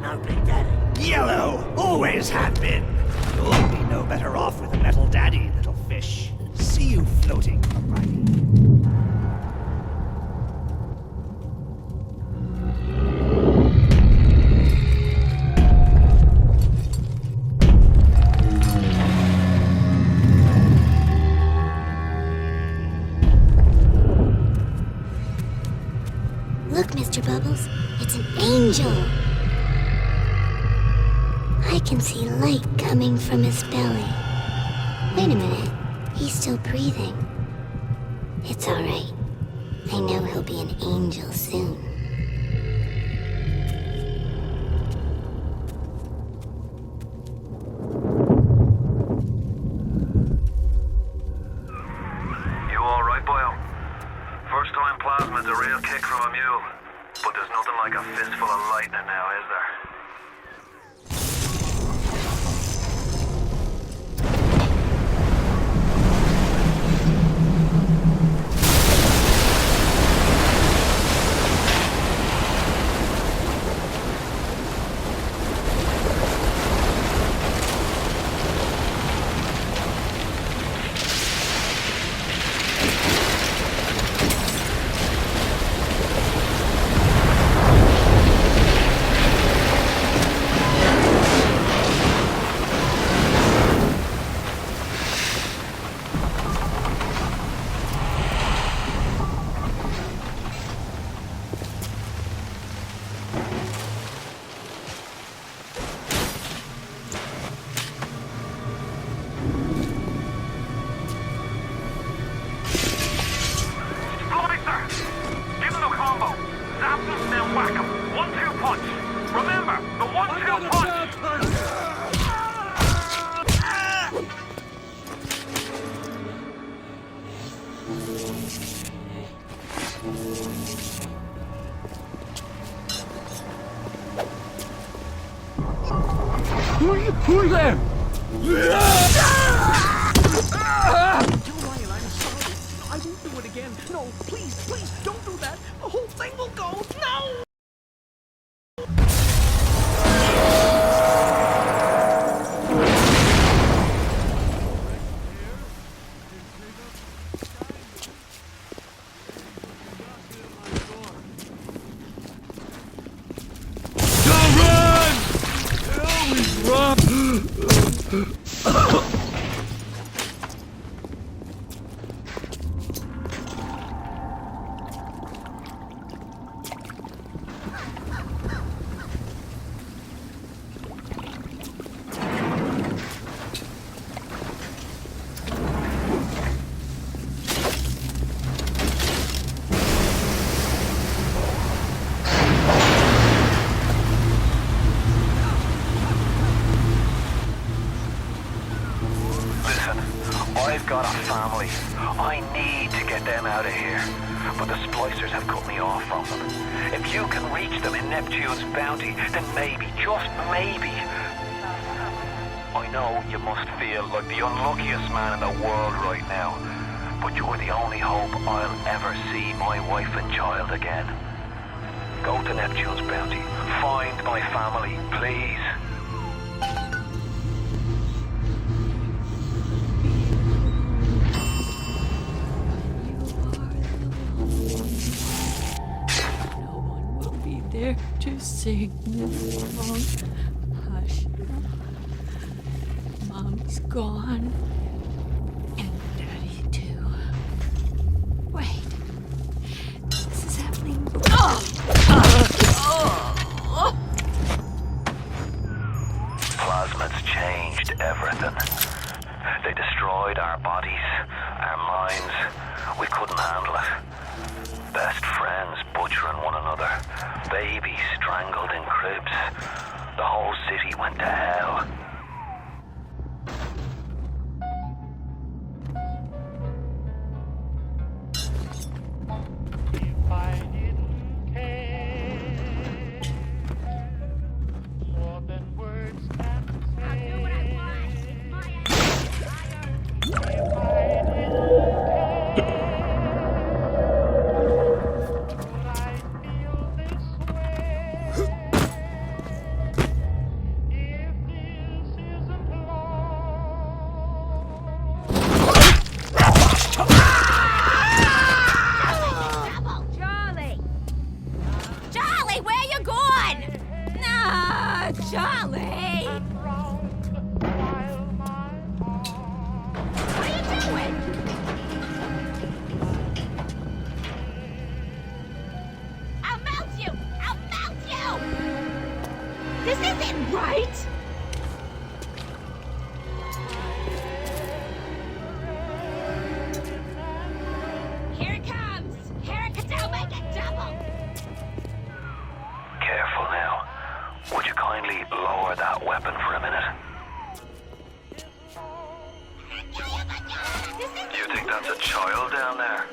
Our big daddy. Yellow, always have been. You'll be no better off with a metal daddy, little fish. See you floating, Riley. Look, Mr. Bubbles, it's an angel. I can see light coming from his belly. Wait a minute, he's still breathing. It's all right. I know he'll be an angel soon. You all right, boyo? First time plasma's a real kick from a mule. But there's nothing like a fistful of lightning now, is there? Who are you there? Tell Ryan I'm sorry. I won't do it again. No, please, don't do that. The whole thing will go. No! I've got a family. I need to get them out of here. But the splicers have cut me off from them. If you can reach them in Neptune's bounty, then maybe, just maybe. I know you must feel like the unluckiest man in the world right now. But you're the only hope I'll ever see my wife and child again. Go to Neptune's bounty. Find my family, please. There to sing this song. Hush. Mom's gone. And Daddy too. Wait. This is happening. Plasmids changed everything. They destroyed our bodies, our minds. We couldn't handle it. Best friends butchering one another. Babies strangled in cribs. The whole city went to hell. If I didn't care more than words can say. I'll do what I want. If I didn't care, would I feel this way? Charlie! What are you doing? I'll melt you! I'll melt you! This isn't right! Here it comes! Here it comes! I'll make it double! Careful now. Would you kindly lower that weapon for a minute? You think that's a child down there?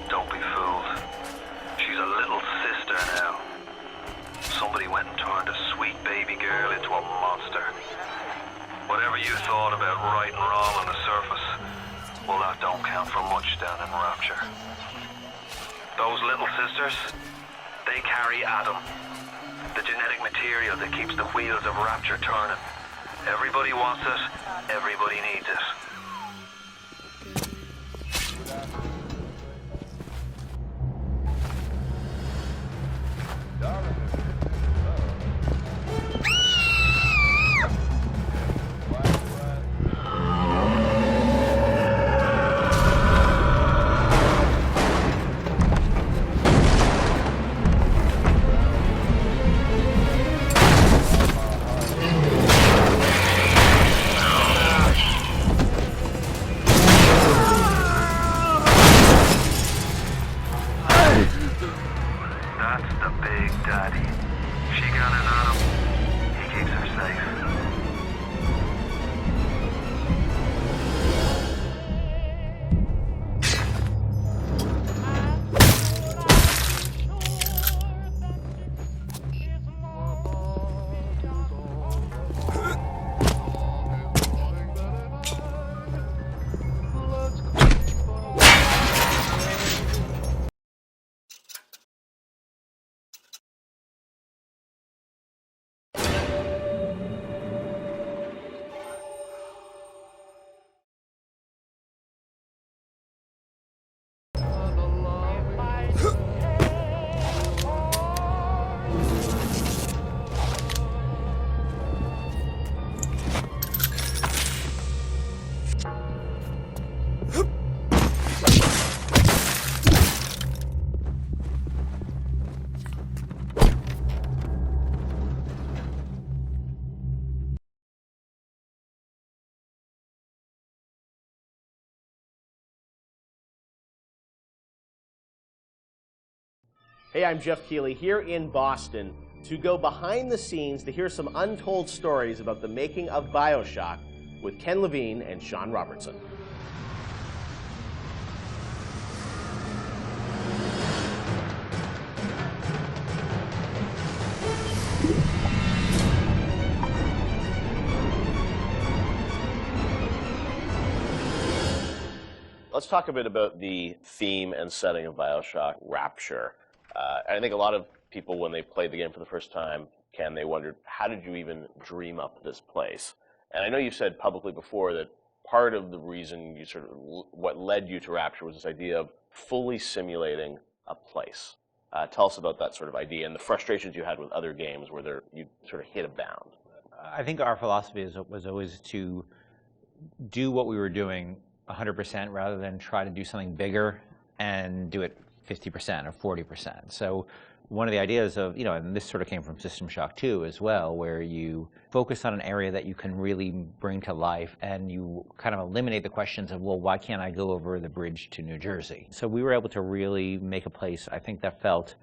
Don't be fooled. She's a little sister now. Somebody went and turned a sweet baby girl into a monster. Whatever you thought about right and wrong on the surface, well, that don't count for much down in Rapture. Those little sisters, they carry Adam, the genetic material that keeps the wheels of Rapture turning. Everybody wants it, everybody needs it. That's the big daddy. She got an Adam. He keeps her safe. Hey, I'm Jeff Keighley here in Boston to go behind the scenes to hear some untold stories about the making of BioShock with Ken Levine and Sean Robertson. Let's talk a bit about the theme and setting of BioShock, Rapture. I think a lot of people, when they played the game for the first time, Ken, they wondered, how did you even dream up this place? And I know you said publicly before that part of the reason you sort of, what led you to Rapture was this idea of fully simulating a place. Tell us about that sort of idea and the frustrations you had with other games where you sort of hit a bound. I think our philosophy was always to do what we were doing 100% rather than try to do something bigger and do it 50% or 40%. So one of the ideas of, and this sort of came from System Shock 2 as well, where you focus on an area that you can really bring to life and you kind of eliminate the questions of, well, why can't I go over the bridge to New Jersey? So we were able to really make a place, I think, that felt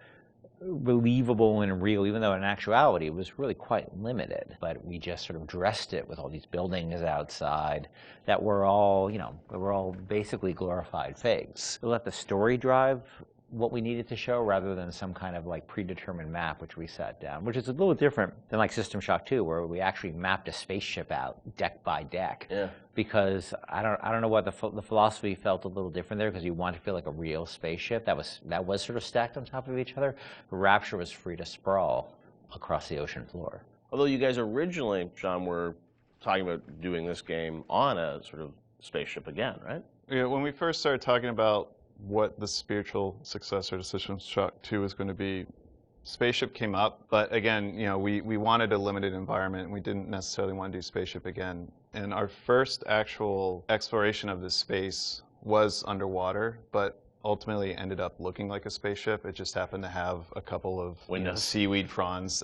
believable and real, even though in actuality it was really quite limited. But we just sort of dressed it with all these buildings outside that were all, were all basically glorified fakes. We let the story drive what we needed to show rather than some kind of like predetermined map which we set down, which is a little different than like System Shock 2, where we actually mapped a spaceship out deck by deck. Yeah. Because I don't know what the philosophy felt a little different there, because you want to feel like a real spaceship that was sort of stacked on top of each other. Rapture was free to sprawl across the ocean floor. Although you guys originally, Sean, were talking about doing this game on a sort of spaceship again, right? Yeah, when we first started talking about what the spiritual successor to System Shock 2 is going to be, Spaceship came up, but again, we wanted a limited environment, and we didn't necessarily want to do spaceship again. And our first actual exploration of this space was underwater, but ultimately ended up looking like a spaceship. It just happened to have a couple of seaweed fronds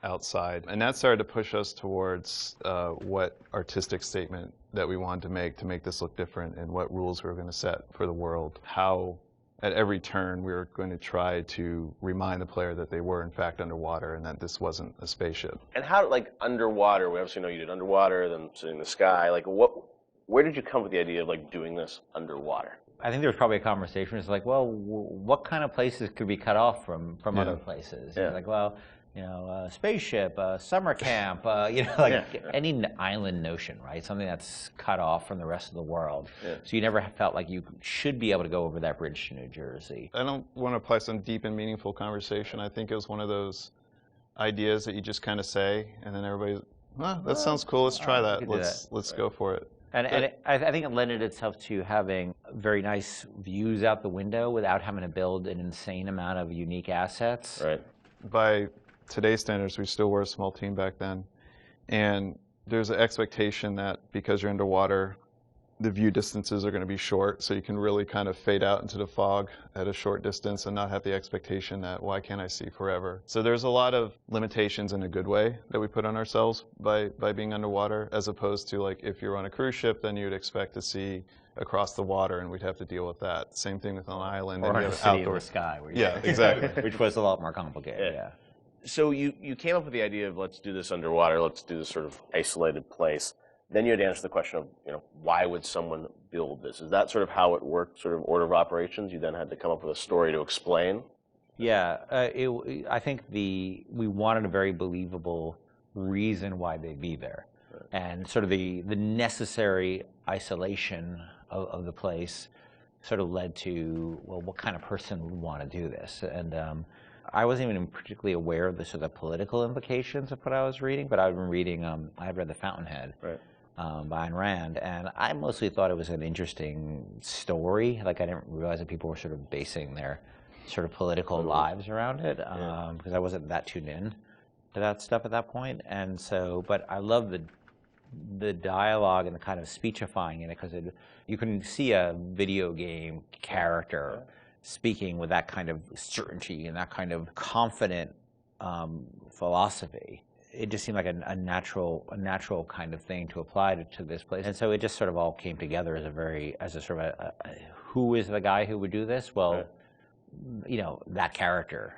outside. And that started to push us towards what artistic statement that we wanted to make this look different, and what rules we were going to set for the world. How at every turn we were going to try to remind the player that they were in fact underwater and that this wasn't a spaceship. And how, like, underwater, we obviously know you did underwater, then sitting in the sky, like, where did you come with the idea of, like, doing this underwater? I think there was probably a conversation. It's like, well, what kind of places could be cut off from other places? Yeah. Like, well, spaceship, summer camp, any island notion, right? Something that's cut off from the rest of the world. Yeah. So you never felt like you should be able to go over that bridge to New Jersey. I don't want to apply some deep and meaningful conversation. I think it was one of those ideas that you just kind of say, and then everybody's, that sounds cool. Let's try that. Let's go for it. And I think it lended itself to having very nice views out the window without having to build an insane amount of unique assets. Right. By today's standards, we still were a small team back then. And there's an expectation that because you're underwater, the view distances are going to be short, so you can really kind of fade out into the fog at a short distance and not have the expectation that, why can't I see forever? So there's a lot of limitations in a good way that we put on ourselves by being underwater, as opposed to, like, if you're on a cruise ship, then you'd expect to see across the water, and we'd have to deal with that. Same thing with an island. Or in a city in the sky. Yeah, exactly. Which was a lot more complicated, yeah. So you came up with the idea of, let's do this underwater, let's do this sort of isolated place. Then you had to answer the question of, why would someone build this? Is that sort of how it worked, sort of order of operations? You then had to come up with a story to explain? Yeah, I think we wanted a very believable reason why they'd be there. Right. And sort of the necessary isolation of the place sort of led to, well, what kind of person would want to do this? And I wasn't even particularly aware of the sort of political implications of what I was reading, but I've been reading, I had read The Fountainhead. Right. By Ayn Rand, and I mostly thought it was an interesting story. Like, I didn't realize that people were sort of basing their sort of political lives around it, because I wasn't that tuned in to that stuff at that point. And so, but I love the dialogue and the kind of speechifying in it, because you can see a video game character speaking with that kind of certainty and that kind of confident philosophy. It just seemed like a natural kind of thing to apply to this place, and so it just sort of all came together as a sort of who is the guy who would do this? Well, that character.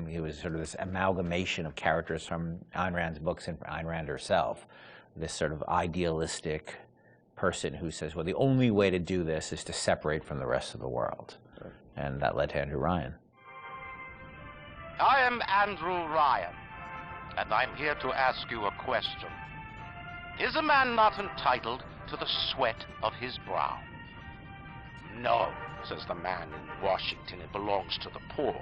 He was sort of this amalgamation of characters from Ayn Rand's books and Ayn Rand herself. This sort of idealistic person who says, well, the only way to do this is to separate from the rest of the world, and that led to Andrew Ryan. I am Andrew Ryan, and I'm here to ask you a question. Is a man not entitled to the sweat of his brow? No, says the man in Washington, it belongs to the poor.